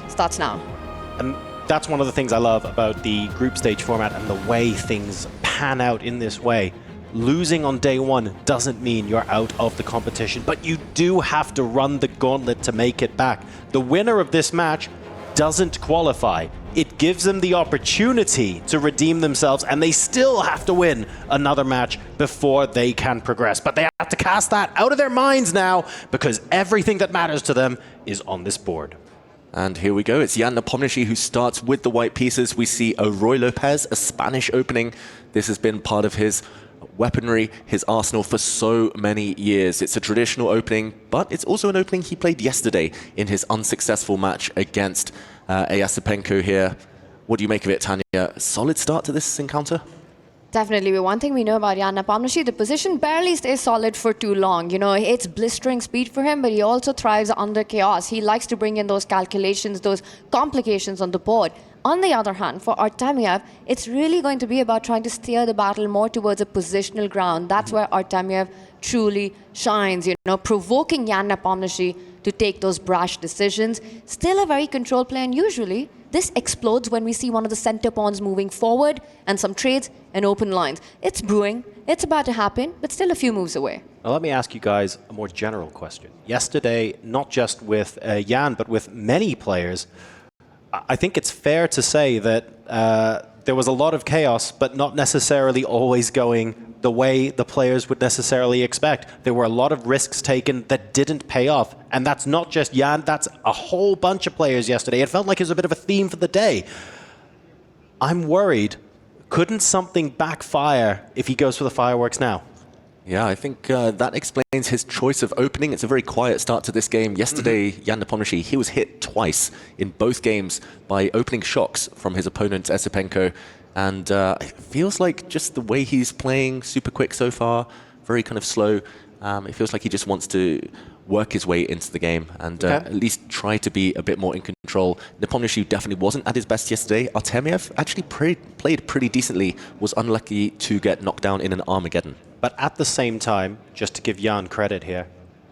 starts now. And that's one of the things I love about the group stage format and the way things pan out in this way. Losing on day one doesn't mean you're out of the competition, but you do have to run the gauntlet to make it back. The winner of this match doesn't qualify. It gives them the opportunity to redeem themselves, and they still have to win another match before they can progress. But they have to cast that out of their minds now, because everything that matters to them is on this board. And here we go. It's Jan Nepomniachtchi who starts with the white pieces. We see a Roy Lopez, a Spanish opening. This has been part of his weaponry, his arsenal for so many years. It's a traditional opening, but it's also an opening he played yesterday in his unsuccessful match against Esipenko here. What do you make of it, Tanya? Solid start to this encounter? Definitely. One thing we know about Jan Nepomniachtchi, the position barely stays solid for too long. You know, it's blistering speed for him, but he also thrives under chaos. He likes to bring in those calculations, those complications on the board. On the other hand, for Artemiev, it's really going to be about trying to steer the battle more towards a positional ground. That's where Artemiev truly shines, you know, provoking Jan Nepomniachtchi to take those brash decisions. Still a very controlled play, and usually this explodes when we see one of the center pawns moving forward and some trades and open lines. It's brewing, it's about to happen, but still a few moves away. Now let me ask you guys a more general question. Yesterday, not just with Jan, but with many players, I think it's fair to say that there was a lot of chaos, but not necessarily always going the way the players would necessarily expect. There were a lot of risks taken that didn't pay off. And that's not just Jan, that's a whole bunch of players yesterday. It felt like it was a bit of a theme for the day. I'm worried, couldn't something backfire if he goes for the fireworks now? Yeah, I think that explains his choice of opening. It's a very quiet start to this game. Yesterday, Jan Nepomniachtchi, he was hit twice in both games by opening shocks from his opponent, Esipenko. And it feels like just the way he's playing, super quick so far, very kind of slow. It feels like he just wants to work his way into the game and at least try to be a bit more in control. Nepomniachtchi definitely wasn't at his best yesterday. Artemiev actually played pretty decently, was unlucky to get knocked down in an Armageddon. But at the same time, just to give Jan credit here,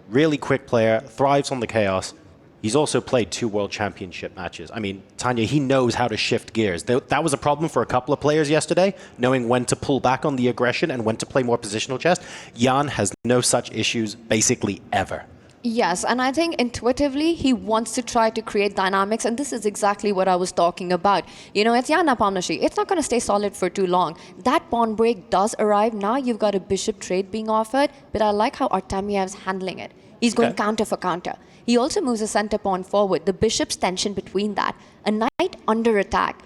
really quick player, thrives on the chaos. He's also played 2 World Championship matches. I mean, Tanya, he knows how to shift gears. That was a problem for a couple of players yesterday, knowing when to pull back on the aggression and when to play more positional chess. Jan has no such issues basically ever. Yes, and I think intuitively he wants to try to create dynamics, and this is exactly what I was talking about. You know, it's Jan Nepomniachtchi. It's not going to stay solid for too long. That pawn break does arrive. Now you've got a bishop trade being offered, but I like how Artemiev's handling it. He's going counter for counter. He also moves a center pawn forward. The bishop's tension between that. A knight under attack.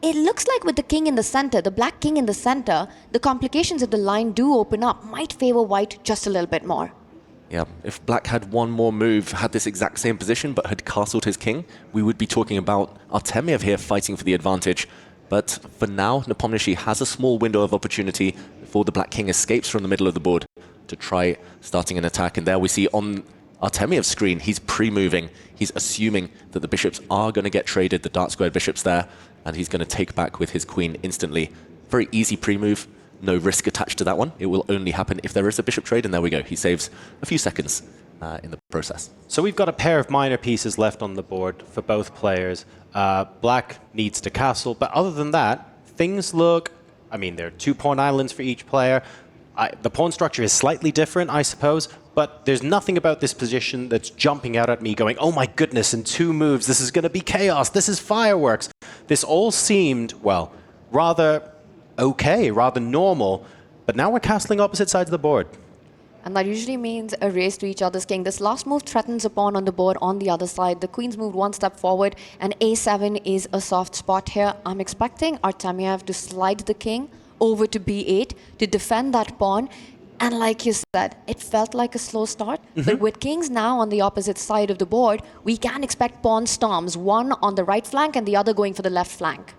It looks like with the king in the center, the black king in the center, the complications of the line do open up, might favor white just a little bit more. Yeah, if black had one more move, had this exact same position, but had castled his king, we would be talking about Artemiev here fighting for the advantage. But for now, Nepomniachtchi has a small window of opportunity before the black king escapes from the middle of the board to try starting an attack. And there we see on Artemiev's screen, he's pre-moving. He's assuming that the bishops are going to get traded, the dark squared bishops there, and he's going to take back with his queen instantly. Very easy pre-move. No risk attached to that one. It will only happen if there is a bishop trade, and there we go. He saves a few seconds in the process. So we've got a pair of minor pieces left on the board for both players. Black needs to castle, but other than that, things look... I mean, there are 2 pawn islands for each player. The pawn structure is slightly different, I suppose, but there's nothing about this position that's jumping out at me going, oh my goodness, in 2 moves, this is going to be chaos, this is fireworks. This all seemed, well, rather okay, rather normal, but now we're castling opposite sides of the board. And that usually means a race to each other's king. This last move threatens a pawn on the board on the other side. The queen's moved 1 step forward, and a7 is a soft spot here. I'm expecting Artemiev to slide the king over to b8 to defend that pawn. And like you said, it felt like a slow start. But with kings now on the opposite side of the board, we can expect pawn storms, one on the right flank and the other going for the left flank.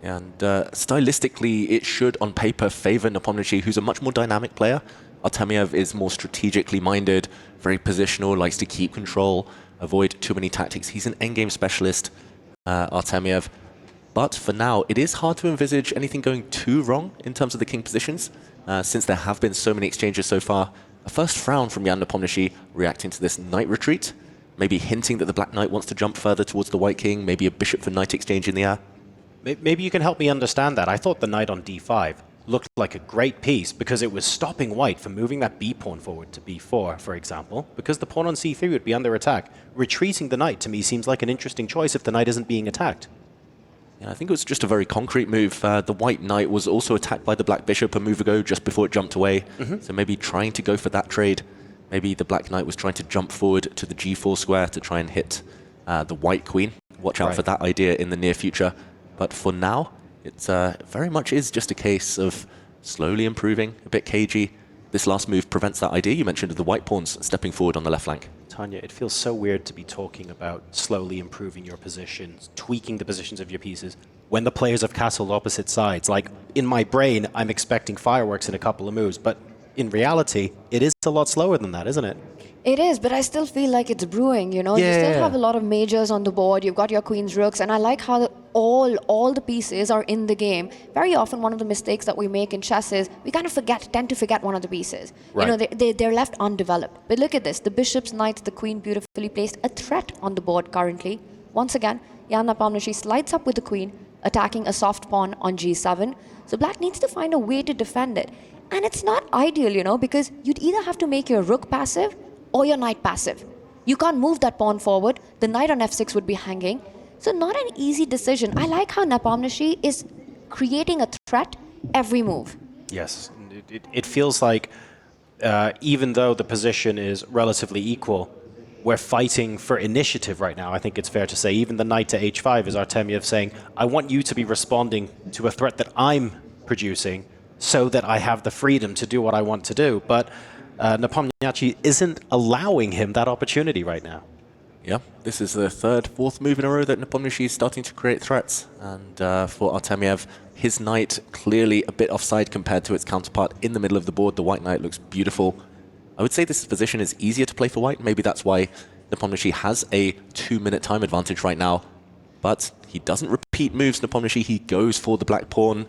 And stylistically, it should, on paper, favor Nepomniachtchi, who's a much more dynamic player. Artemiev is more strategically minded, very positional, likes to keep control, avoid too many tactics. He's an endgame specialist, Artemiev. But for now, it is hard to envisage anything going too wrong in terms of the king positions, since there have been so many exchanges so far. A first frown from Jan Nepomniachtchi reacting to this knight retreat. maybe hinting that the black knight wants to jump further towards the white king, maybe a bishop for knight exchange in the air. Maybe you can help me understand that. I thought the knight on d5 looked like a great piece because it was stopping white from moving that b pawn forward to b4, for example, because the pawn on c3 would be under attack. Retreating the knight, to me, seems like an interesting choice if the knight isn't being attacked. Yeah, I think it was just a very concrete move. The white knight was also attacked by the black bishop a move ago, just before it jumped away. So maybe trying to go for that trade. Maybe the black knight was trying to jump forward to the g4 square to try and hit the white queen. Watch out for that idea in the near future. But for now, it very much is just a case of slowly improving, a bit cagey. This last move prevents that idea you mentioned of the white pawns stepping forward on the left flank. Tanya, it feels so weird to be talking about slowly improving your positions, tweaking the positions of your pieces, when the players have castled opposite sides. Like, in my brain, I'm expecting fireworks in a couple of moves, but in reality, it is a lot slower than that, isn't it? It is, but I still feel like it's brewing, you know? You still have a lot of majors on the board. You've got your queens, rooks, and I like how all the pieces are in the game. Very often, one of the mistakes that we make in chess is we kind of tend to forget one of the pieces. Right. You know, they're left undeveloped. But look at this. The bishops, knights, the queen beautifully placed. A threat on the board currently. Once again, Jan Nepomniachtchi slides up with the queen, attacking a soft pawn on g7. So black needs to find a way to defend it. And it's not ideal, you know, because you'd either have to make your rook passive or your knight passive. You can't move that pawn forward. The knight on f6 would be hanging. So not an easy decision. I like how Nepomniachtchi is creating a threat every move. Yes. It feels like even though the position is relatively equal, we're fighting for initiative right now. I think it's fair to say even the knight to h5 is Artemiev saying, I want you to be responding to a threat that I'm producing so that I have the freedom to do what I want to do. But Nepomniachtchi isn't allowing him that opportunity right now. Yeah, this is the third, fourth move in a row that Nepomniachtchi is starting to create threats. And for Artemiev, his knight clearly a bit offside compared to its counterpart in the middle of the board. The white knight looks beautiful. I would say this position is easier to play for white. Maybe that's why Nepomniachtchi has a 2-minute time advantage right now. But he doesn't repeat moves, Nepomniachtchi. He goes for the black pawn.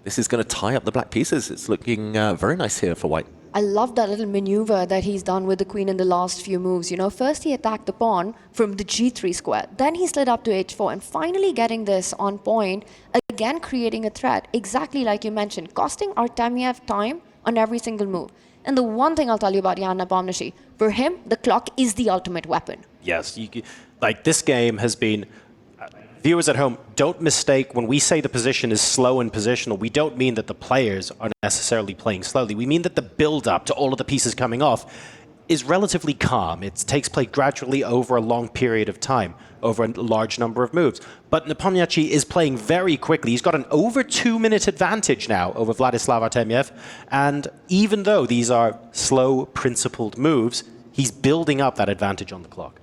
This is going to tie up the black pieces. It's looking very nice here for white. I love that little maneuver that he's done with the queen in the last few moves. You know, first he attacked the pawn from the g3 square. Then he slid up to h4 and finally getting this on point, again creating a threat, exactly like you mentioned, costing Artemiev time on every single move. And the one thing I'll tell you about Jan Nepomniachtchi, for him, the clock is the ultimate weapon. Yes, like this game has been... Viewers at home, don't mistake when we say the position is slow and positional, we don't mean that the players are necessarily playing slowly. We mean that the build-up to all of the pieces coming off is relatively calm. It takes place gradually over a long period of time, over a large number of moves. But Nepomniachtchi is playing very quickly. He's got an over 2-minute advantage now over Vladislav Artemiev. And even though these are slow, principled moves, he's building up that advantage on the clock.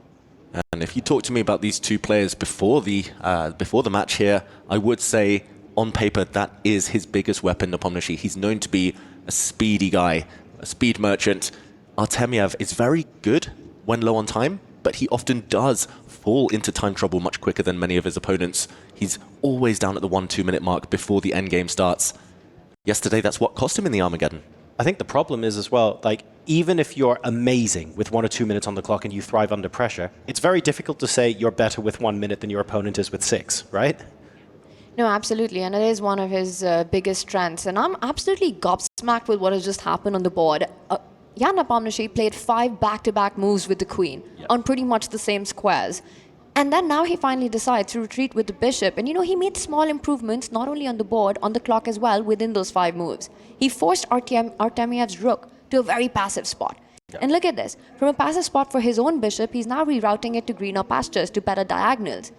And if you talk to me about these two players before the match here, I would say on paper that is his biggest weapon, Nepomniachtchi. He's known to be a speedy guy, a speed merchant. Artemiev is very good when low on time, but he often does fall into time trouble much quicker than many of his opponents. He's always down at the 1-2 minute mark before the endgame starts. Yesterday, that's what cost him in the Armageddon. I think the problem is as well, like, even if you're amazing with 1 or 2 minutes on the clock and you thrive under pressure, it's very difficult to say you're better with 1 minute than your opponent is with 6, right? No, absolutely. And it is one of his biggest strengths. And I'm absolutely gobsmacked with what has just happened on the board. Jan Nepomniachtchi played 5 back-to-back moves with the queen on pretty much the same squares. And then now he finally decides to retreat with the bishop. And, you know, he made small improvements, not only on the board, on the clock as well, within those 5 moves. He forced Artemiev's rook to a very passive spot. And look at this. From a passive spot for his own bishop, he's now rerouting it to greener pastures, to better diagonals.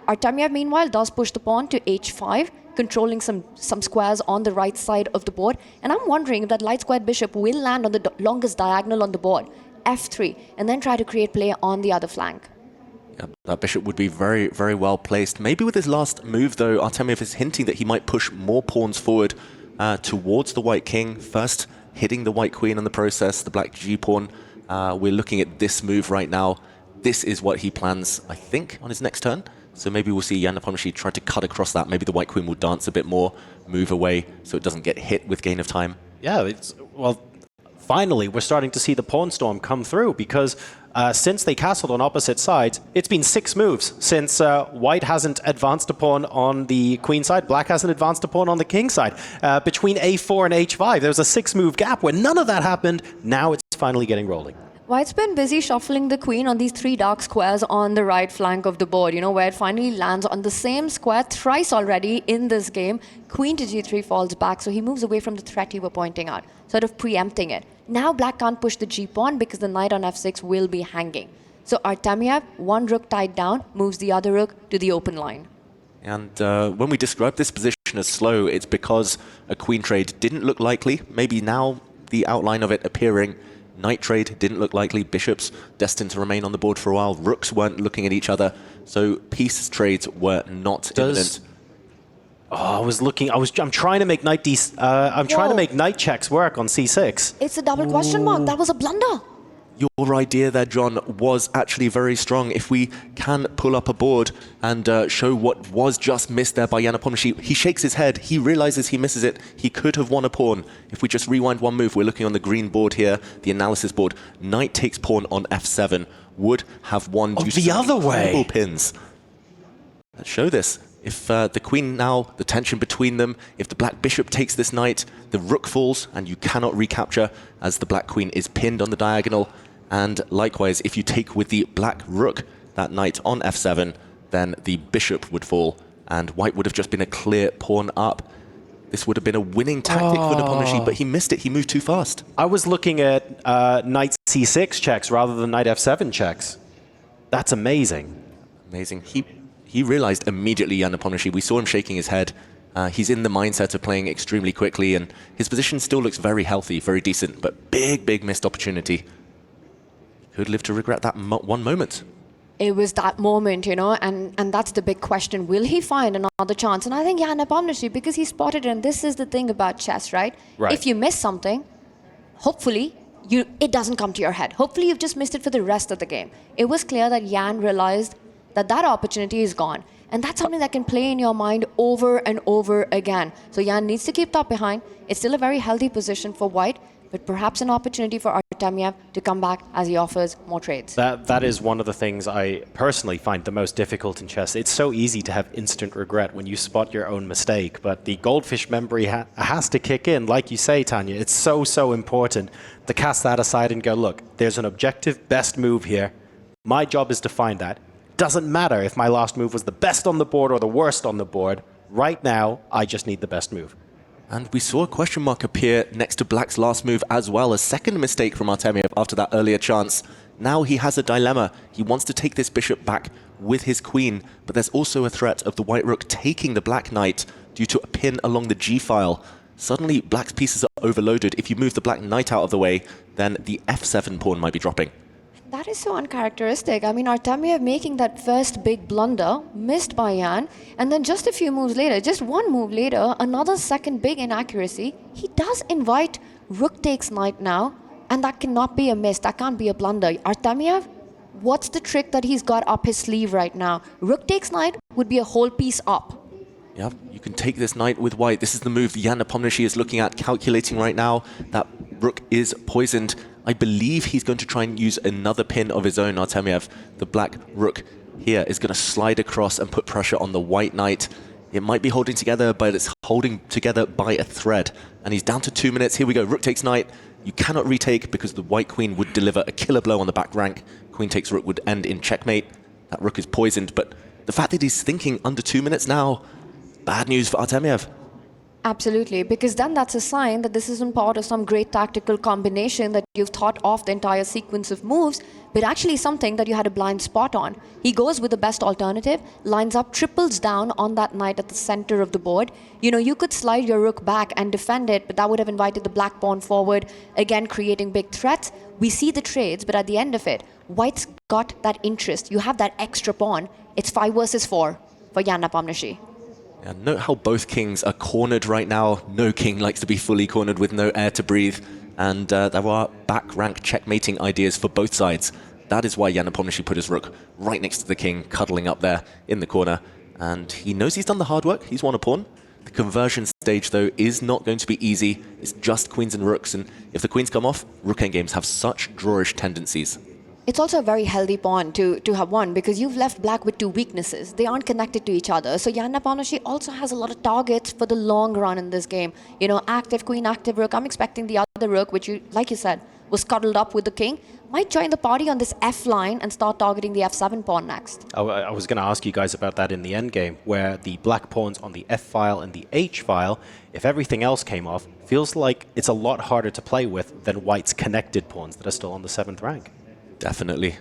Artemiev, meanwhile, does push the pawn to h5, controlling some squares on the right side of the board. And I'm wondering if that light squared bishop will land on the longest diagonal on the board, f3, and then try to create play on the other flank. Yeah, that bishop would be very, very well placed. Maybe with his last move, though, Artemiev is hinting that he might push more pawns forward towards the white king. First, hitting the white queen in the process, the black g-pawn. We're looking at this move right now. This is what he plans, I think, on his next turn. So maybe we'll see Jan Nepomniachtchi try to cut across that. Maybe the white queen will dance a bit more, move away, so it doesn't get hit with gain of time. Yeah, well, finally, we're starting to see the pawn storm come through because since they castled on opposite sides, it's been 6 moves since white hasn't advanced a pawn on the queen side, black hasn't advanced a pawn on the king side. Between a4 and h5, there was a 6-move gap where none of that happened. Now it's finally getting rolling. White's been busy shuffling the queen on these 3 dark squares on the right flank of the board, you know, where it finally lands on the same square thrice already in this game. Queen to g3 falls back, so he moves away from the threat you were pointing out, sort of preempting it. Now black can't push the g-pawn because the knight on f6 will be hanging. So Artemiev, 1 rook tied down, moves the other rook to the open line. And when we describe this position as slow, it's because a queen trade didn't look likely. Maybe now the outline of it appearing. Knight trade didn't look likely. Bishops destined to remain on the board for a while. Rooks weren't looking at each other. So piece trades were not imminent. Oh, I'm trying to make knight trying to make knight checks work on c6. It's a double question mark. That was a blunder. Your idea there, John, was actually very strong. If we can pull up a board and show what was just missed there by Jan Nepomniachtchi, he shakes his head. He realizes he misses it. He could have won a pawn. If we just rewind 1 move, we're looking on the green board here, the analysis board. Knight takes pawn on f7. Would have won due to the other way. Pins. Let's show this. If the queen now, the tension between them, if the black bishop takes this knight, the rook falls and you cannot recapture as the black queen is pinned on the diagonal. And likewise, if you take with the black rook, that knight on f7, then the bishop would fall and white would have just been a clear pawn up. This would have been a winning tactic for Nepomniachtchi, but he missed it. He moved too fast. I was looking at knight c6 checks rather than knight f7 checks. That's amazing. Amazing. He realized immediately, Jan Nepomniachtchi. We saw him shaking his head. He's in the mindset of playing extremely quickly, and his position still looks very healthy, very decent, but big missed opportunity. Could live to regret that one moment. It was that moment, you know, and that's the big question. Will he find another chance? And I think Jan Nepomniachtchi, because he spotted it, and this is the thing about chess, right? If you miss something, hopefully it doesn't come to your head. Hopefully you've just missed it for the rest of the game. It was clear that Jan realized that opportunity is gone. And that's something that can play in your mind over and over again. So Jan needs to keep that behind. It's still a very healthy position for white, but perhaps an opportunity for Artemiev to come back as he offers more trades. That is one of the things I personally find the most difficult in chess. It's so easy to have instant regret when you spot your own mistake, but the goldfish memory has to kick in. Like you say, Tanya, it's so important to cast that aside and go, look, there's an objective best move here. My job is to find that. Doesn't matter if my last move was the best on the board or the worst on the board. Right now, I just need the best move. And we saw a question mark appear next to black's last move as well. A second mistake from Artemiev after that earlier chance. Now he has a dilemma. He wants to take this bishop back with his queen, but there's also a threat of the white rook taking the black knight due to a pin along the g-file. Suddenly, black's pieces are overloaded. If you move the black knight out of the way, then the f7 pawn might be dropping. That is so uncharacteristic. I mean, Artemiev making that first big blunder, missed by Jan, and then just a few moves later, just 1 move later, another second big inaccuracy. He does invite rook takes knight now, and that cannot be a miss. That can't be a blunder. Artemiev, what's the trick that he's got up his sleeve right now? Rook takes knight would be a whole piece up. Yeah, you can take this knight with white. This is the move Jan Nepomniachtchi is looking at, calculating right now. That rook is poisoned. I believe he's going to try and use another pin of his own, Artemiev. The black rook here is going to slide across and put pressure on the white knight. It might be holding together, but it's holding together by a thread. And he's down to 2 minutes. Here we go. Rook takes knight. You cannot retake because the white queen would deliver a killer blow on the back rank. Queen takes rook would end in checkmate. That rook is poisoned, but the fact that he's thinking under 2 minutes now, bad news for Artemiev. Absolutely, because then that's a sign that this isn't part of some great tactical combination that you've thought of the entire sequence of moves, but actually something that you had a blind spot on. He goes with the best alternative, lines up, triples down on that knight at the center of the board. You know, you could slide your rook back and defend it, but that would have invited the black pawn forward, again creating big threats. We see the trades, but at the end of it, white's got that interest. You have that extra pawn. It's 5 versus 4 for Jan Nepomniachtchi. And note how both kings are cornered right now. No king likes to be fully cornered with no air to breathe. And there are back rank checkmating ideas for both sides. That is why Jan Nepomniachtchi put his rook right next to the king, cuddling up there in the corner. And he knows he's done the hard work. He's won a pawn. The conversion stage, though, is not going to be easy. It's just queens and rooks. And if the queens come off, rook endgames have such drawish tendencies. It's also a very healthy pawn to have won because you've left black with two weaknesses. They aren't connected to each other. So Jan Nepomniachtchi also has a lot of targets for the long run in this game. You know, active queen, active rook. I'm expecting the other rook, which, like you said, was cuddled up with the king, might join the party on this F line and start targeting the F7 pawn next. I was going to ask you guys about that in the endgame, where the black pawns on the F file and the H file, if everything else came off, feels like it's a lot harder to play with than white's connected pawns that are still on the 7th rank. Definitely.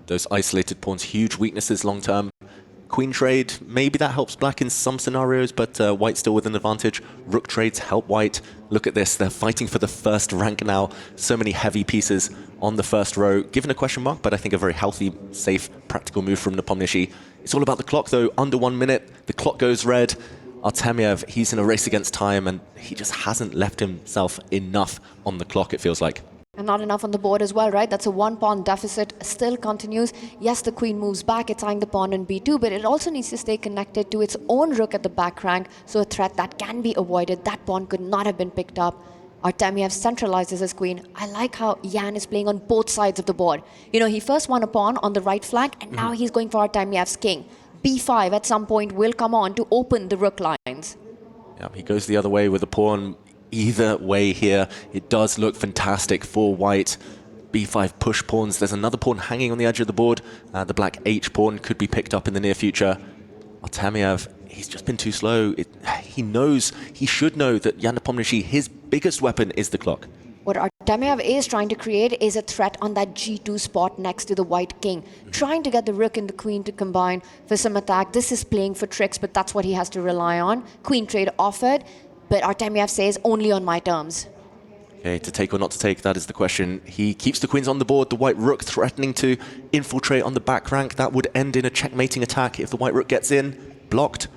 Those isolated pawns, huge weaknesses long term. Queen trade, maybe that helps black in some scenarios, but white still with an advantage. Rook trades help white. Look at this, they're fighting for the first rank now. So many heavy pieces on the first row. Given a question mark, but I think a very healthy, safe, practical move from Nepomniachtchi. It's all about the clock though, under 1 minute, the clock goes red. Artemiev, he's in a race against time and he just hasn't left himself enough on the clock, it feels like. And not enough on the board as well, right? That's a 1 pawn deficit, still continues. Yes, the queen moves back, it's eyeing the pawn in b2, but it also needs to stay connected to its own rook at the back rank, so a threat that can be avoided. That pawn could not have been picked up. Artemiev centralizes his queen. I like how Jan is playing on both sides of the board. You know, he first won a pawn on the right flank, and now he's going for Artemiev's king. b5 at some point will come on to open the rook lines. Yeah, he goes the other way with the pawn. Either way here, it does look fantastic for white. b5 push pawns. There's another pawn hanging on the edge of the board. The black h pawn could be picked up in the near future. Artemiev, he's just been too slow. He should know that Jan Nepomniachtchi, his biggest weapon is the clock. What Artemiev is trying to create is a threat on that g2 spot next to the white king, trying to get the rook and the queen to combine for some attack. This is playing for tricks, but that's what he has to rely on. Queen trade offered. But Artemiev says, only on my terms. Okay, to take or not to take, that is the question. He keeps the queens on the board, the white rook threatening to infiltrate on the back rank. That would end in a checkmating attack if the white rook gets in, blocked.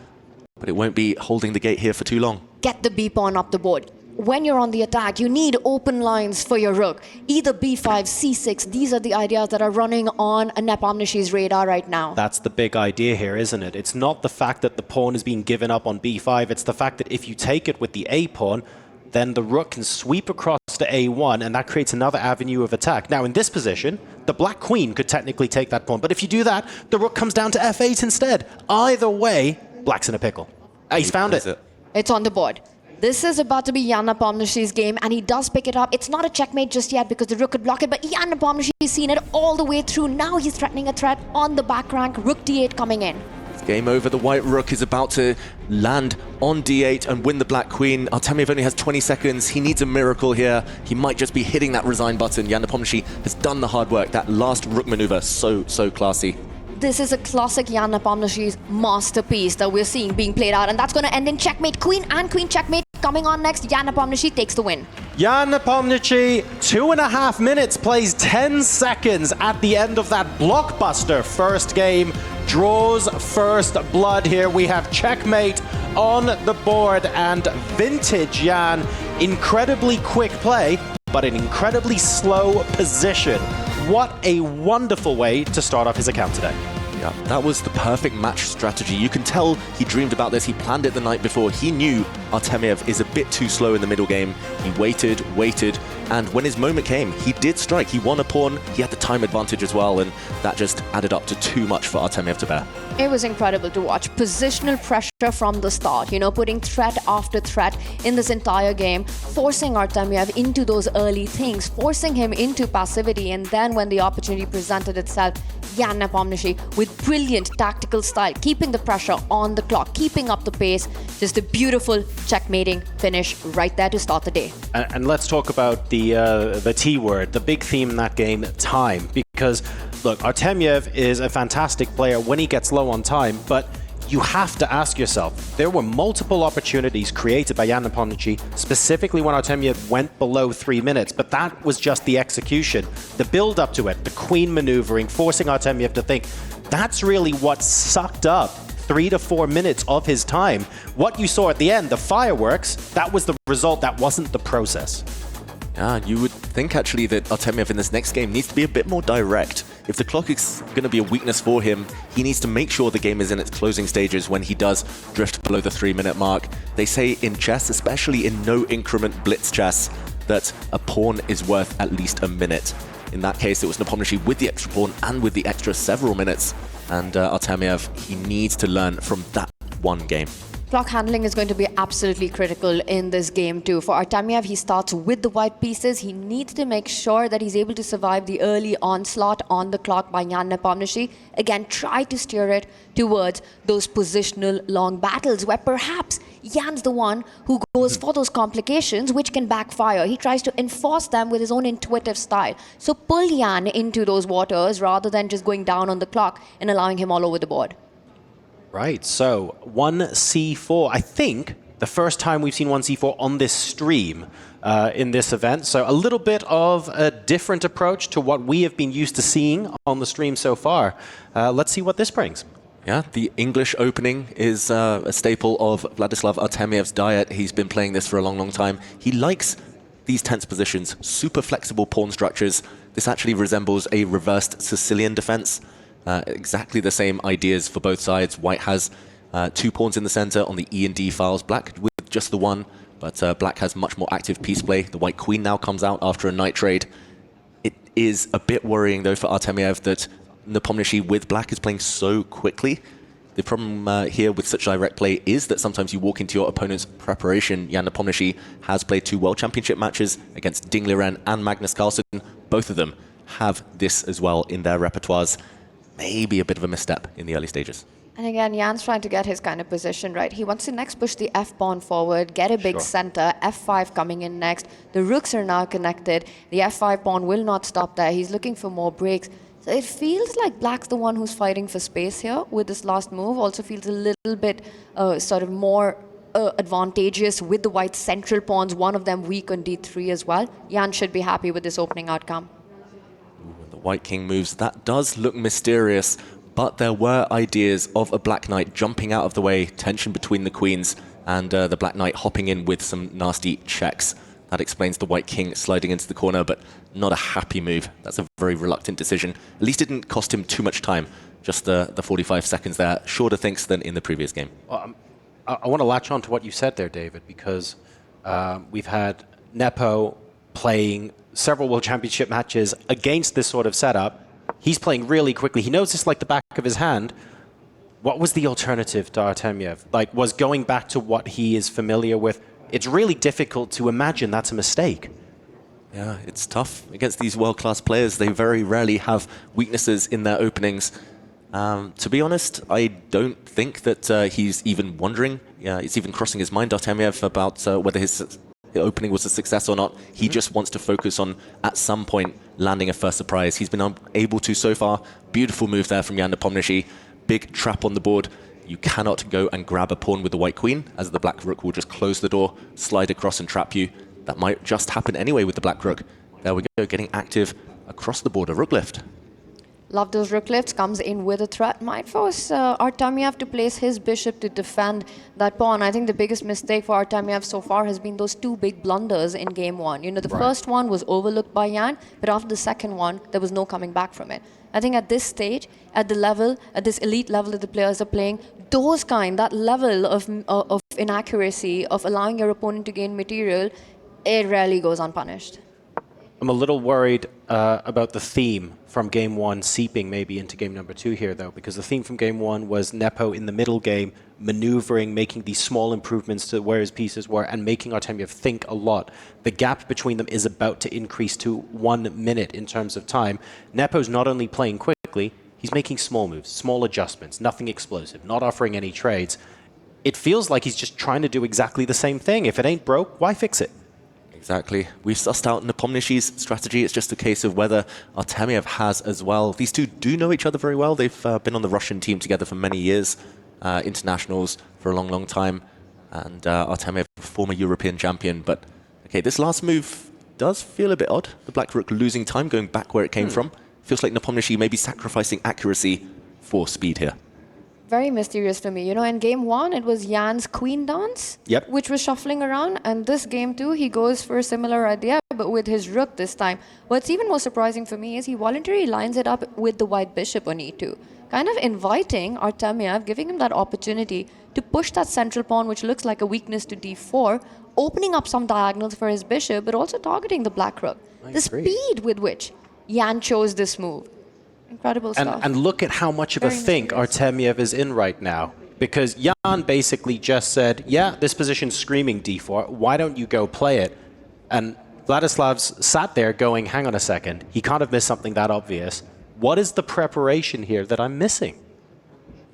But it won't be holding the gate here for too long. Get the b pawn up the board. When you're on the attack, you need open lines for your rook. Either b5, c6, these are the ideas that are running on Nepomniachtchi's radar right now. That's the big idea here, isn't it? It's not the fact that the pawn is being given up on b5, it's the fact that if you take it with the a pawn, then the rook can sweep across to a1, and that creates another avenue of attack. Now, in this position, the black queen could technically take that pawn, but if you do that, the rook comes down to f8 instead. Either way, black's in a pickle. He's found it. It's on the board. This is about to be Jan Nepomniachtchi's game, and he does pick it up. It's not a checkmate just yet because the rook could block it, but Jan Nepomniachtchi's seen it all the way through. Now he's threatening a threat on the back rank. Rook d8 coming in. It's game over. The white rook is about to land on d8 and win the black queen. Artemiev only has 20 seconds. He needs a miracle here. He might just be hitting that resign button. Jan Nepomniachtchi has done the hard work. That last rook maneuver, so classy. This is a classic Jan Nepomniachtchi's masterpiece that we're seeing being played out, and that's going to end in checkmate. Queen and queen checkmate coming on next. Jan Nepomniachtchi takes the win. Jan Nepomniachtchi, 2.5 minutes, plays 10 seconds at the end of that blockbuster first game. Draws first blood here. We have checkmate on the board, and vintage Jan. Incredibly quick play, but an incredibly slow position. What a wonderful way to start off his account today. Yeah, that was the perfect match strategy. You can tell he dreamed about this. He planned it the night before. He knew Artemiev is a bit too slow in the middle game. He waited, and when his moment came, he did strike. He won a pawn. He had the time advantage as well, and that just added up to too much for Artemiev to bear. It was incredible to watch. Positional pressure from the start, you know, putting threat after threat in this entire game, forcing Artemiev into those early things, forcing him into passivity, and then when the opportunity presented itself, Jan Nepomniachtchi with brilliant tactical style, keeping the pressure on the clock, keeping up the pace. Just a beautiful checkmating finish right there to start the day. And let's talk about the T word, the big theme in that game, time. Because, look, Artemiev is a fantastic player when he gets low on time, but you have to ask yourself, there were multiple opportunities created by Jan Nepomniachtchi, specifically when Artemiev went below 3 minutes, but that was just the execution. The build up to it, the queen maneuvering, forcing Artemiev to think, that's really what sucked up 3 to 4 minutes of his time. What you saw at the end, the fireworks, that was the result, that wasn't the process. Yeah, you would think actually that Artemiev in this next game needs to be a bit more direct. If the clock is going to be a weakness for him, he needs to make sure the game is in its closing stages when he does drift below the 3-minute mark. They say in chess, especially in no increment blitz chess, that a pawn is worth at least a minute. In that case, it was Nepomniachtchi with the extra pawn and with the extra several minutes. And Artemiev, he needs to learn from that one game. Clock handling is going to be absolutely critical in this game too. For Artemiev, he starts with the white pieces. He needs to make sure that he's able to survive the early onslaught on the clock by Jan Nepomniachtchi. Again, try to steer it towards those positional long battles where perhaps Jan's the one who goes for those complications which can backfire. He tries to enforce them with his own intuitive style. So pull Jan into those waters rather than just going down on the clock and allowing him all over the board. Right, so 1c4. I think the first time we've seen 1c4 on this stream in this event. So a little bit of a different approach to what we have been used to seeing on the stream so far. Let's see what this brings. Yeah, the English opening is a staple of Vladislav Artemiev's diet. He's been playing this for a long, long time. He likes these tense positions, super flexible pawn structures. This actually resembles a reversed Sicilian defense. Exactly the same ideas for both sides. White has 2 pawns in the center on the E and D files. Black with just the 1, but Black has much more active piece play. The white queen now comes out after a knight trade. It is a bit worrying, though, for Artemiev that Nepomniachtchi with Black is playing so quickly. The problem here with such direct play is that sometimes you walk into your opponent's preparation. Jan Nepomniachtchi has played 2 World Championship matches against Ding Liren and Magnus Carlsen. Both of them have this as well in their repertoires. Maybe a bit of a misstep in the early stages. And again, Jan's trying to get his kind of position right. He wants to next push the f-pawn forward, get a big center, f5 coming in next. The rooks are now connected. The f5 pawn will not stop there. He's looking for more breaks. So it feels like Black's the one who's fighting for space here with this last move. Also feels a little bit sort of more advantageous with the white central pawns, one of them weak on d3 as well. Jan should be happy with this opening outcome. The white king moves. That does look mysterious, but there were ideas of a black knight jumping out of the way, tension between the queens, and the black knight hopping in with some nasty checks. That explains the white king sliding into the corner, but not a happy move. That's a very reluctant decision. At least it didn't cost him too much time. Just the 45 seconds there. Shorter thinks than in the previous game. I want to latch on to what you said there, David, because we've had Nepo playing several World Championship matches against this sort of setup. He's playing really quickly. He knows this like the back of his hand. What was the alternative to Artemiev? Like, was going back to what he is familiar with? It's really difficult to imagine that's a mistake. Yeah, it's tough against these world-class players. They very rarely have weaknesses in their openings. To be honest, I don't think that he's even wondering. It's even crossing his mind, Artemiev, about whether his opening was a success or not. He just wants to focus on, at some point, landing a first surprise. He's been able to so far. Beautiful move there from Jan Nepomniachtchi. Big trap on the board. You cannot go and grab a pawn with the white queen, as the black rook will just close the door, slide across and trap you. That might just happen anyway with the black rook. There we go, getting active across the board, a rook lift. Love those rook lifts, comes in with a threat. Might force Artemiev to place his bishop to defend that pawn. I think the biggest mistake for Artemiev so far has been those 2 big blunders in game 1. You know, the first one was overlooked by Jan, but after the second one, there was no coming back from it. I think at this stage, at the level, at this elite level that the players are playing, that level of inaccuracy, of allowing your opponent to gain material, it rarely goes unpunished. I'm a little worried about the theme from game 1 seeping maybe into game number 2 here, though, because the theme from game 1 was Nepo in the middle game, maneuvering, making these small improvements to where his pieces were, and making Artemiev think a lot. The gap between them is about to increase to 1 minute in terms of time. Nepo's not only playing quickly, he's making small moves, small adjustments, nothing explosive, not offering any trades. It feels like he's just trying to do exactly the same thing. If it ain't broke, why fix it? Exactly. We've sussed out Nepomniachtchi's strategy. It's just a case of whether Artemiev has as well. These two do know each other very well. They've been on the Russian team together for many years, internationals for a long, long time. And Artemiev, former European champion. But, okay, this last move does feel a bit odd. The black rook losing time, going back where it came from. Feels like Nepomniachtchi may be sacrificing accuracy for speed here. Very mysterious to me. You know, in game 1, it was Jan's queen dance, which was shuffling around. And this game 2, he goes for a similar idea, but with his rook this time. What's even more surprising for me is he voluntarily lines it up with the white bishop on e2, kind of inviting Artemiev, giving him that opportunity to push that central pawn, which looks like a weakness to d4, opening up some diagonals for his bishop, but also targeting the black rook. The speed with which Jan chose this move. Incredible stuff. And look at how much of a think Artemiev is in right now. Because Jan basically just said, yeah, this position's screaming d4, why don't you go play it? And Vladislav's sat there going, hang on a second, he can't have missed something that obvious. What is the preparation here that I'm missing?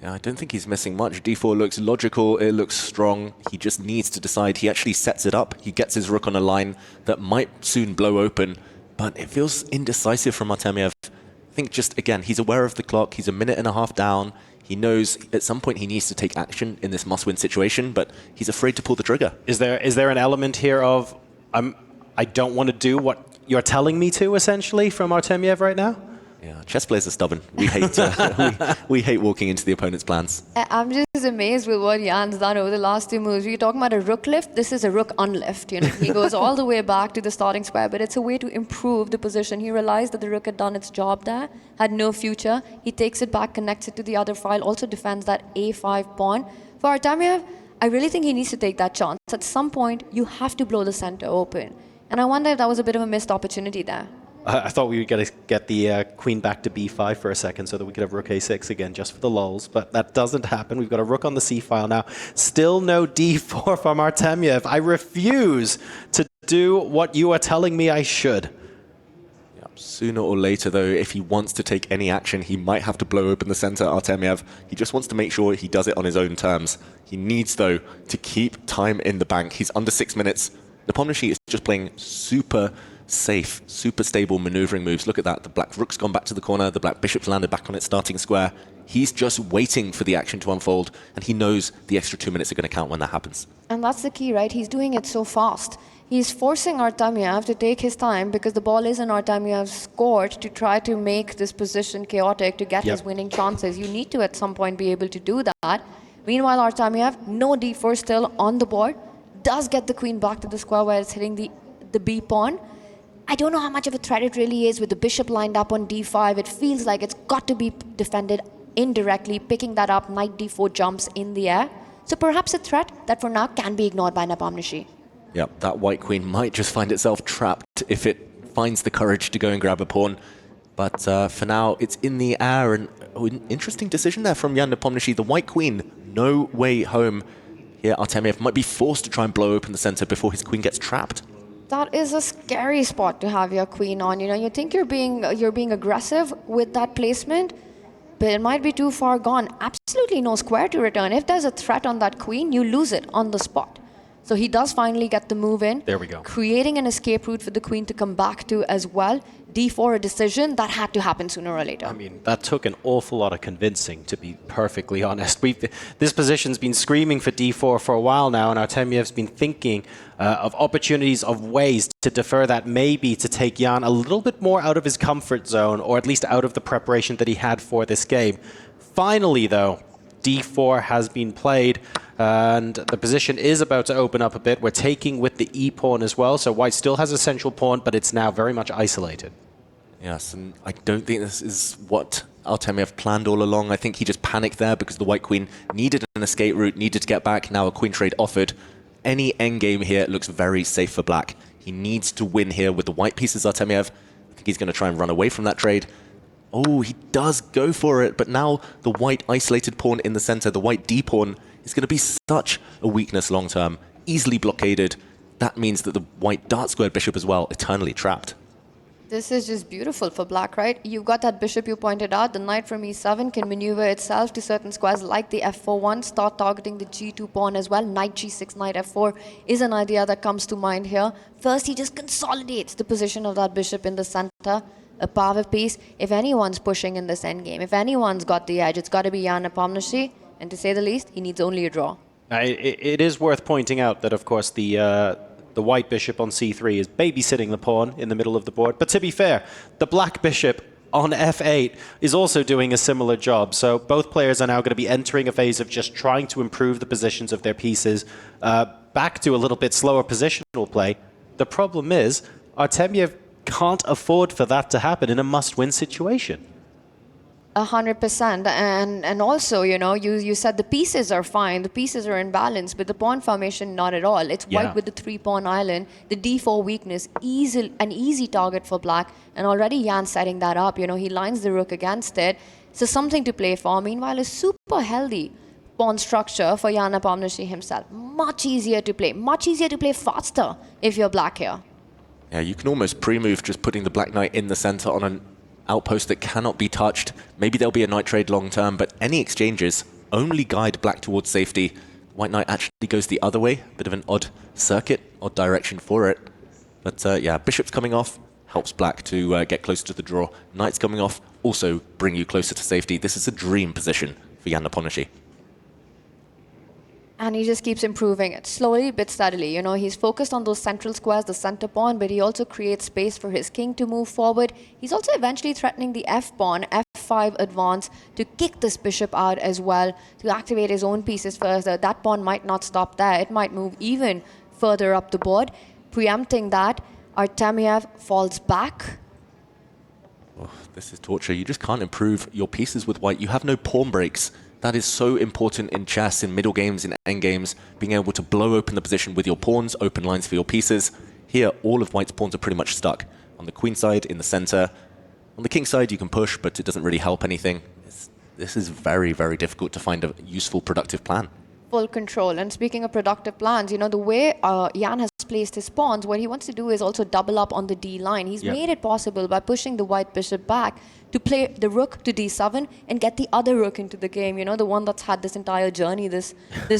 Yeah, I don't think he's missing much. d4 looks logical, it looks strong. He just needs to decide. He actually sets it up. He gets his rook on a line that might soon blow open, but it feels indecisive from Artemiev. I think just, again, he's aware of the clock. He's a minute and a half down. He knows at some point he needs to take action in this must-win situation, but he's afraid to pull the trigger. Is there an element here of, I don't want to do what you're telling me to, essentially, from Artemiev right now? Yeah, chess players are stubborn. We hate we hate walking into the opponent's plans. I'm just amazed with what Jan's done over the last two moves. You're talking about a rook lift. This is a rook unlift. You know, he goes all the way back to the starting square, but it's a way to improve the position. He realized that the rook had done its job there, had no future. He takes it back, connects it to the other file, also defends that a5 pawn. For Artemiev, I really think he needs to take that chance. At some point, you have to blow the center open. And I wonder if that was a bit of a missed opportunity there. I thought we would get the queen back to b5 for a second so that we could have rook a6 again just for the lulz, but that doesn't happen. We've got a rook on the c file now. Still no d4 from Artemiev. I refuse to do what you are telling me I should. Yeah, sooner or later, though, if he wants to take any action, he might have to blow open the center, Artemiev. He just wants to make sure he does it on his own terms. He needs, though, to keep time in the bank. He's under 6 minutes. Nepomniachtchi is just playing super safe, super stable maneuvering moves. Look at that. The black rook's gone back to the corner. The black bishop's landed back on its starting square. He's just waiting for the action to unfold, and he knows the extra 2 minutes are going to count when that happens. And that's the key, right? He's doing it so fast. He's forcing Artemiev to take his time because the ball is in Artemiev's court to try to make this position chaotic to get his winning chances. You need to, at some point, be able to do that. Meanwhile, Artemiev, no d4 still on the board, does get the queen back to the square where it's hitting the b pawn. I don't know how much of a threat it really is with the bishop lined up on d5. It feels like it's got to be defended indirectly, picking that up, knight d4 jumps in the air. So perhaps a threat that for now can be ignored by Nepomniachtchi. Yeah, that white queen might just find itself trapped if it finds the courage to go and grab a pawn. But for now, it's in the air, and an interesting decision there from Jan Nepomniachtchi. The white queen, no way home. Here, Artemiev might be forced to try and blow open the center before his queen gets trapped. That is a scary spot to have your queen on. You know, you think you're being aggressive with that placement, but it might be too far gone. Absolutely no square to return. If there's a threat on that queen, you lose it on the spot. So he does finally get the move in. There we go. Creating an escape route for the queen to come back to as well. d4, a decision that had to happen sooner or later. I mean, that took an awful lot of convincing, to be perfectly honest. This position's been screaming for d4 for a while now, and Artemiev's been thinking of opportunities, of ways to defer that, maybe to take Jan a little bit more out of his comfort zone, or at least out of the preparation that he had for this game. Finally, though, d4 has been played, and the position is about to open up a bit. We're taking with the e-pawn as well, so white still has a central pawn, but it's now very much isolated. Yes, and I don't think this is what Artemiev planned all along. I think he just panicked there because the white queen needed an escape route, needed to get back. Now a queen trade offered. Any endgame here looks very safe for black. He needs to win here with the white pieces, Artemiev. I think he's going to try and run away from that trade. Oh, he does go for it, but now the white isolated pawn in the center, the white d-pawn, is going to be such a weakness long term. Easily blockaded. That means that the white dart-squared bishop as well, eternally trapped. This is just beautiful for black, right? You've got that bishop you pointed out. The knight from e7 can maneuver itself to certain squares like the f4 one, start targeting the g2 pawn as well. Knight g6, knight f4 is an idea that comes to mind here. First, he just consolidates the position of that bishop in the center. A power piece. If anyone's pushing in this endgame, if anyone's got the edge, it's got to be Jan Nepomniachtchi. And to say the least, he needs only a draw. It is worth pointing out that, of course, the white bishop on c3 is babysitting the pawn in the middle of the board. But to be fair, the black bishop on f8 is also doing a similar job. So both players are now going to be entering a phase of just trying to improve the positions of their pieces back to a little bit slower positional play. The problem is Artemiev can't afford for that to happen in a must-win situation. 100%. And also, you said the pieces are fine, the pieces are in balance, but the pawn formation, not at all. It's white with the 3-pawn island, the d4 weakness, an easy target for black, and already Jan setting that up. He lines the rook against it, so something to play for. Meanwhile, a super healthy pawn structure for Jan Nepomniachtchi himself. Much easier to play faster if you're black here. Yeah, you can almost pre-move just putting the black knight in the center on an outpost that cannot be touched. Maybe there'll be a knight trade long term, but any exchanges only guide black towards safety. White knight actually goes the other way, bit of an odd circuit, odd direction for it. But yeah, bishop's coming off, helps black to get closer to the draw. Knight's coming off, also bring you closer to safety. This is a dream position for Jan Nepomniachtchi. And he just keeps improving it, slowly but steadily. He's focused on those central squares, the center pawn, but he also creates space for his king to move forward. He's also eventually threatening the f-pawn, f5 advance, to kick this bishop out as well, to activate his own pieces further. That pawn might not stop there. It might move even further up the board. Preempting that, Artemiev falls back. Oh, this is torture. You just can't improve your pieces with white. You have no pawn breaks. That is so important in chess, in middle games, in end games, being able to blow open the position with your pawns, open lines for your pieces. Here, all of white's pawns are pretty much stuck. On the queen side, in the center. On the king side, you can push, but it doesn't really help anything. This is very, very difficult to find a useful, productive plan. Full control. And speaking of productive plans, the way Jan has placed his pawns, what he wants to do is also double up on the D line. He's made it possible by pushing the white bishop back to play the rook to D7 and get the other rook into the game, the one that's had this entire journey, this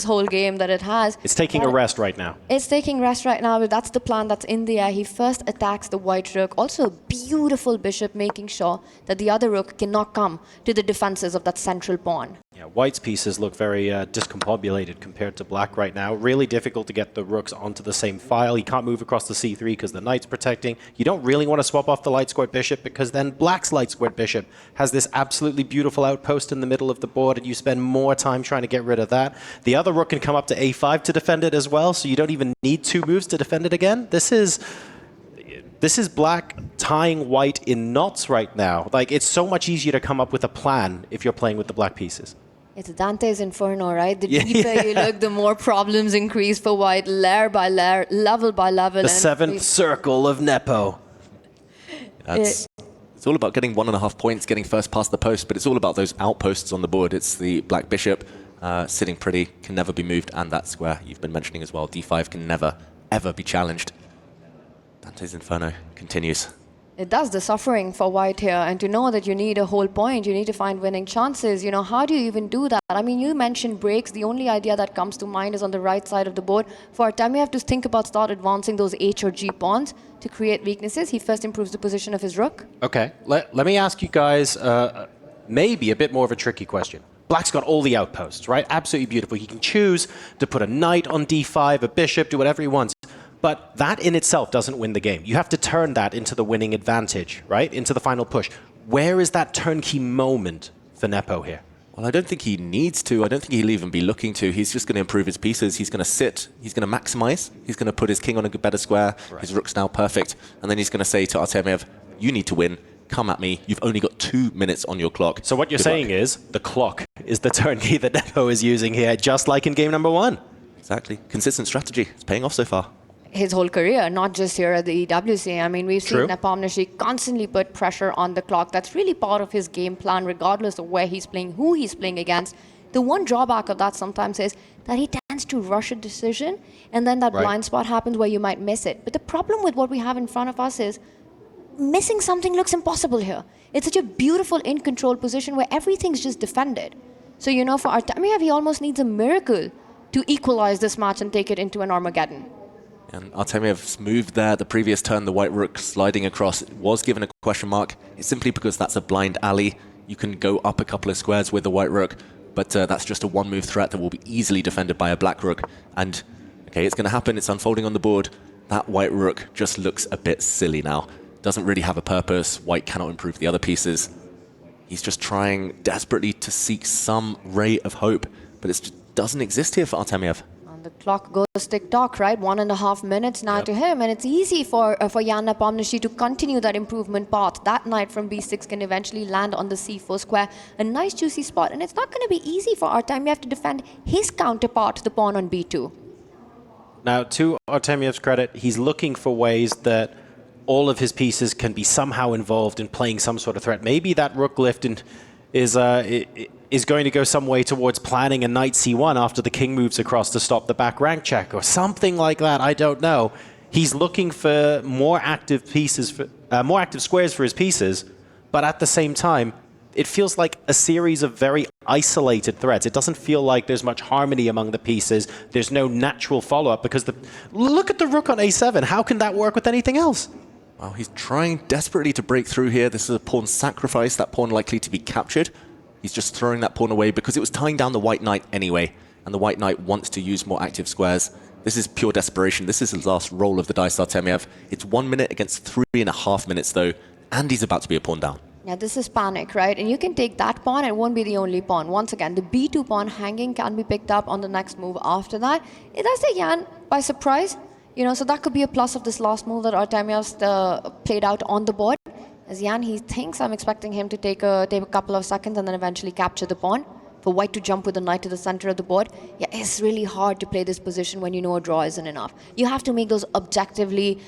whole game that it has. It's taking a rest right now. It's taking rest right now, but that's the plan that's in the air. He first attacks the white rook. Also a beautiful bishop, making sure that the other rook cannot come to the defenses of that central pawn. Yeah, white's pieces look very discombobulated compared to black right now. Really difficult to get the rooks onto the same file. He can't move across the c3 because the knight's protecting. You don't really want to swap off the light squared bishop because then black's light squared bishop has this absolutely beautiful outpost in the middle of the board, and you spend more time trying to get rid of that. The other rook can come up to a5 to defend it as well, so you don't even need 2 moves to defend it again. This is black tying white in knots right now. Like, it's so much easier to come up with a plan if you're playing with the black pieces. It's Dante's Inferno, right? The deeper you look, the more problems increase for white, layer by layer, level by level. The seventh circle of Nepo. It's all about getting 1.5 points, getting first past the post, but it's all about those outposts on the board. It's the black bishop sitting pretty, can never be moved, and that square you've been mentioning as well. D5 can never, ever be challenged. Dante's Inferno continues. It does the suffering for white here, and to know that you need a whole point, you need to find winning chances. How do you even do that? I mean, you mentioned breaks. The only idea that comes to mind is on the right side of the board. For Artemiev, you have to think about start advancing those H or G pawns to create weaknesses. He first improves the position of his rook. Okay, let me ask you guys maybe a bit more of a tricky question. Black's got all the outposts, right? Absolutely beautiful. He can choose to put a knight on d5, a bishop, do whatever he wants. But that in itself doesn't win the game. You have to turn that into the winning advantage, right? Into the final push. Where is that turnkey moment for Nepo here? Well, I don't think he needs to. I don't think he'll even be looking to. He's just going to improve his pieces. He's going to sit. He's going to maximize. He's going to put his king on a better square. Right. His rook's now perfect. And then he's going to say to Artemiev, you need to win. Come at me. You've only got 2 minutes on your clock. So what you're saying is the clock is the turnkey that Nepo is using here, just like in game number 1. Exactly. Consistent strategy. It's paying off so far. His whole career, not just here at the EWC. I mean, we've seen Nepomniachtchi constantly put pressure on the clock. That's really part of his game plan, regardless of where he's playing, who he's playing against. The one drawback of that sometimes is that he tends to rush a decision, and then that blind spot happens where you might miss it. But the problem with what we have in front of us is missing something looks impossible here. It's such a beautiful in-control position where everything's just defended. So, for Artemiev, he almost needs a miracle to equalize this match and take it into an Armageddon. And Artemiev's move there, the previous turn, the white rook sliding across, was given a question mark. It's simply because that's a blind alley. You can go up a couple of squares with the white rook, but that's just a one-move threat that will be easily defended by a black rook. And, okay, it's going to happen. It's unfolding on the board. That white rook just looks a bit silly now. Doesn't really have a purpose. White cannot improve the other pieces. He's just trying desperately to seek some ray of hope, but it just doesn't exist here for Artemiev. And the clock goes tick-tock, right? 1.5 minutes now to him. And it's easy for Jan Nepomniachtchi to continue that improvement path. That knight from b6 can eventually land on the c4 square. A nice juicy spot. And it's not going to be easy for Artemiev to defend his counterpart, the pawn on b2. Now, to Artemiev's credit, he's looking for ways that all of his pieces can be somehow involved in playing some sort of threat. Maybe that rook lift is going to go some way towards planning a knight c1 after the king moves across to stop the back rank check or something like that. I don't know. He's looking for more active pieces, more active squares for his pieces, but at the same time, it feels like a series of very isolated threats. It doesn't feel like there's much harmony among the pieces. There's no natural follow-up because look at the rook on a7. How can that work with anything else? Well, he's trying desperately to break through here. This is a pawn sacrifice, that pawn likely to be captured. He's just throwing that pawn away because it was tying down the white knight anyway, and the white knight wants to use more active squares. This is pure desperation. This is his last roll of the dice, Artemiev. It's 1 minute against 3.5 minutes, though, and he's about to be a pawn down. Yeah, this is panic, right? And you can take that pawn, it won't be the only pawn. Once again, the b2 pawn hanging can be picked up on the next move after that. It does take Jan by surprise, you know, so that could be a plus of this last move that Artemiev played out on the board. As Jan, he thinks I'm expecting him to take a couple of seconds and then eventually capture the pawn. For white to jump with the knight to the center of the board, yeah, it's really hard to play this position when you know a draw isn't enough. You have to make those objectively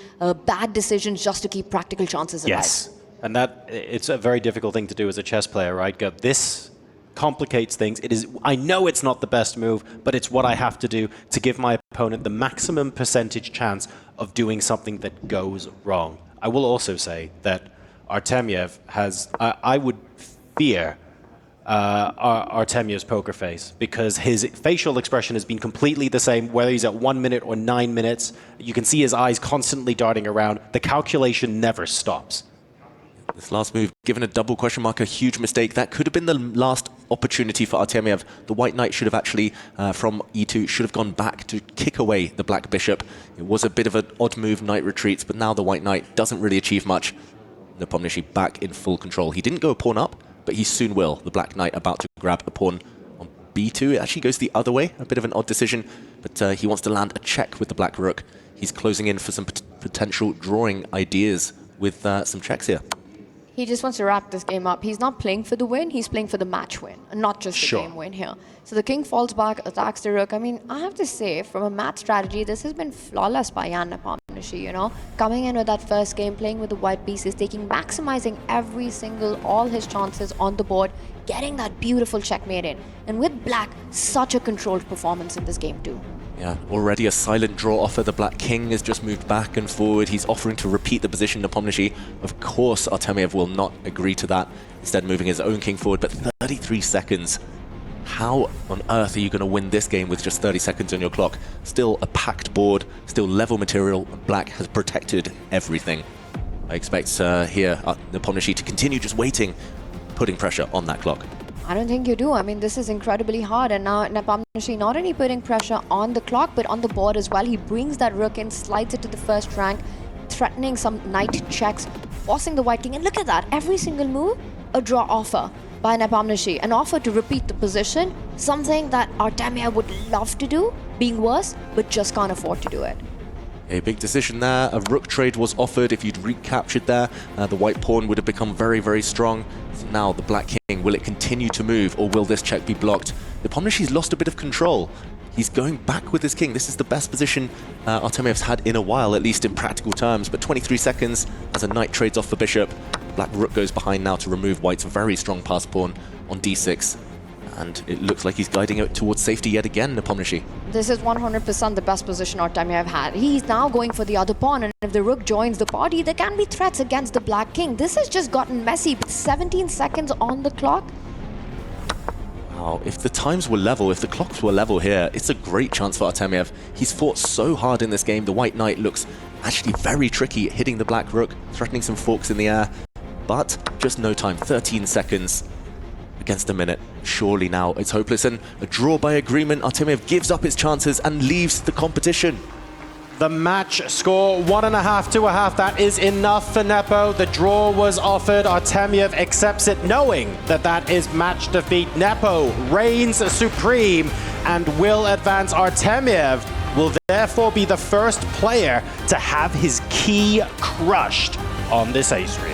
bad decisions just to keep practical chances alive. Yes, and it's a very difficult thing to do as a chess player, right? This complicates things. I know it's not the best move, but it's what I have to do to give my opponent the maximum percentage chance of doing something that goes wrong. I will also say that Artemiev has, I would fear Artemiev's poker face because his facial expression has been completely the same, whether he's at 1 minute or 9 minutes. You can see his eyes constantly darting around. The calculation never stops. This last move, given a double question mark, a huge mistake. That could have been the last opportunity for Artemiev. The white knight should have actually, from e2, should have gone back to kick away the black bishop. It was a bit of an odd move, knight retreats, but now the white knight doesn't really achieve much. Nepomniachtchi back in full control. He didn't go a pawn up, but he soon will. The black knight about to grab a pawn on b2. It actually goes the other way. A bit of an odd decision, but he wants to land a check with the black rook. He's closing in for some potential drawing ideas with some checks here. He just wants to wrap this game up. He's not playing for the win, he's playing for the match win, and not just the game win here. So the king falls back, attacks the rook. I mean, I have to say, from a mat strategy, this has been flawless by Jan Nepomniachtchi, you know? Coming in with that first game, playing with the white pieces, maximizing all his chances on the board, getting that beautiful checkmate in. And with black, such a controlled performance in this game too. Yeah, already a silent draw offer. The black king has just moved back and forward. He's offering to repeat the position. Nepomniachtchi, of course, Artemiev will not agree to that. Instead, moving his own king forward, but 33 seconds. How on earth are you going to win this game with just 30 seconds on your clock? Still a packed board, still level material. Black has protected everything. I expect here Nepomniachtchi to continue just waiting, putting pressure on that clock. I don't think you do. I mean, this is incredibly hard. And now Nepomniachtchi not only putting pressure on the clock, but on the board as well. He brings that rook in, slides it to the first rank, threatening some knight checks, forcing the white king. And look at that. Every single move, a draw offer by Nepomniachtchi. An offer to repeat the position, something that Artemiev would love to do, being worse, but just can't afford to do it. A big decision there. A rook trade was offered. If you'd recaptured there, the white pawn would have become very, very strong. So now the black king, will it continue to move or will this check be blocked? Nepomniachtchi's lost a bit of control. He's going back with his king. This is the best position Artemiev's had in a while, at least in practical terms. But 23 seconds as a knight trades off the bishop. Black rook goes behind now to remove white's very strong pass pawn on d6. And it looks like he's guiding it towards safety yet again, Nepomniachtchi. This is 100% the best position Artemiev had. He's now going for the other pawn, and if the rook joins the party, there can be threats against the black king. This has just gotten messy. 17 seconds on the clock. Wow, if the times were level, if the clocks were level here, it's a great chance for Artemiev. He's fought so hard in this game. The white knight looks actually very tricky, hitting the black rook, threatening some forks in the air. But just no time, 13 seconds. Against a minute. Surely now it's hopeless, and a draw by agreement. Artemiev gives up his chances and leaves the competition. The match score 1.5 to 1/2. That is enough for Nepo. The draw was offered. Artemiev accepts it, knowing that that is match defeat. Nepo reigns supreme and will advance. Artemiev will therefore be the first player to have his key crushed on this ace stream.